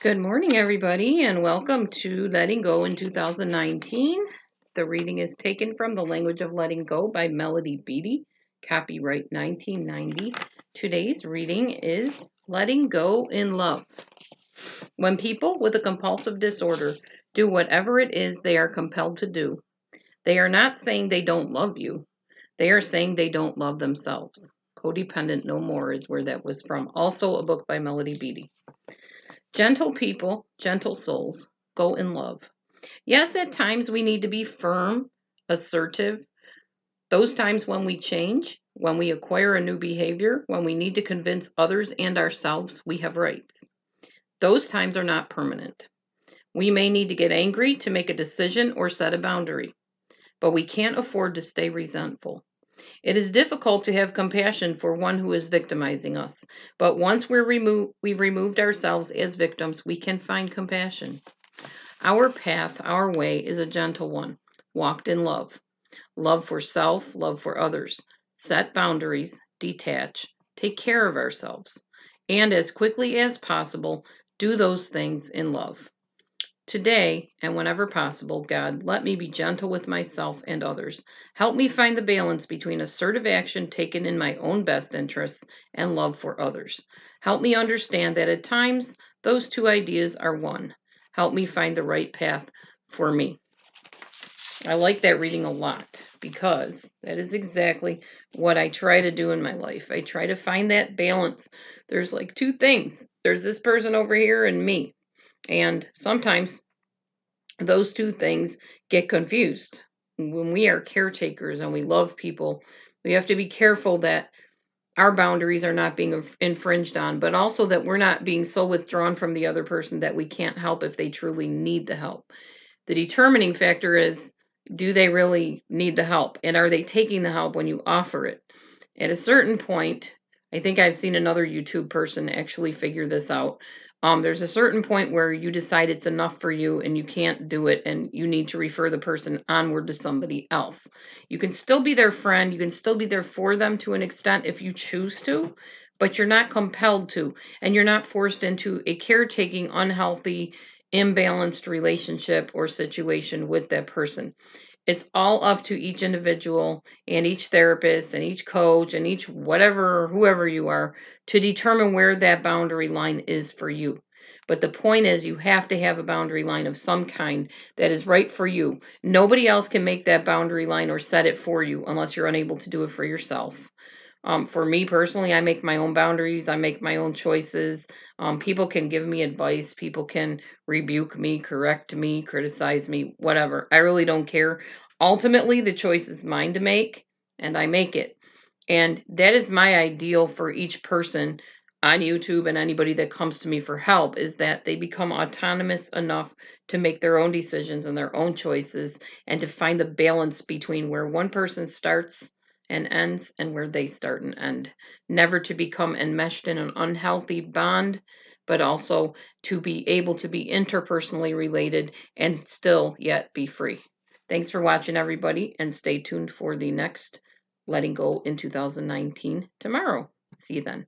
Good morning, everybody, and welcome to Letting Go in 2019. The reading is taken from The Language of Letting Go by Melody Beattie, copyright 1990. Today's reading is Letting Go in Love. When people with a compulsive disorder do whatever it is they are compelled to do, they are not saying they don't love you. They are saying they don't love themselves. Codependent No More is where that was from. Also a book by Melody Beattie. Gentle people, gentle souls, go in love. Yes, at times we need to be firm, assertive. Those times when we change, when we acquire a new behavior, when we need to convince others and ourselves we have rights. Those times are not permanent. We may need to get angry to make a decision or set a boundary, but we can't afford to stay resentful. It is difficult to have compassion for one who is victimizing us, but once we've removed ourselves as victims, we can find compassion. Our path, our way is a gentle one, walked in love. Love for self, love for others. Set boundaries, detach, take care of ourselves, and as quickly as possible, do those things in love. Today, and whenever possible, God, let me be gentle with myself and others. Help me find the balance between assertive action taken in my own best interests and love for others. Help me understand that at times those two ideas are one. Help me find the right path for me. I like that reading a lot because that is exactly what I try to do in my life. I try to find that balance. There's like two things. There's this person over here and me. And sometimes those two things get confused. When we are caretakers and we love people, we have to be careful that our boundaries are not being infringed on, but also that we're not being so withdrawn from the other person that we can't help if they truly need the help. The determining factor is, do they really need the help? And are they taking the help when you offer it? At a certain point, I think I've seen another YouTube person actually figure this out. There's a certain point where you decide it's enough for you and you can't do it and you need to refer the person onward to somebody else. You can still be their friend. You can still be there for them to an extent if you choose to, but you're not compelled to, and you're not forced into a caretaking, unhealthy, imbalanced relationship or situation with that person. It's all up to each individual and each therapist and each coach and each whatever, whoever you are, to determine where that boundary line is for you. But the point is, you have to have a boundary line of some kind that is right for you. Nobody else can make that boundary line or set it for you unless you're unable to do it for yourself. For me personally, I make my own boundaries. I make my own choices. People can give me advice. People can rebuke me, correct me, criticize me, whatever. I really don't care. Ultimately, the choice is mine to make, and I make it. And that is my ideal for each person on YouTube and anybody that comes to me for help, is that they become autonomous enough to make their own decisions and their own choices and to find the balance between where one person starts and ends and where they start and end. Never to become enmeshed in an unhealthy bond, but also to be able to be interpersonally related and still yet be free. Thanks for watching, everybody, and stay tuned for the next Letting Go in 2019 tomorrow. See you then.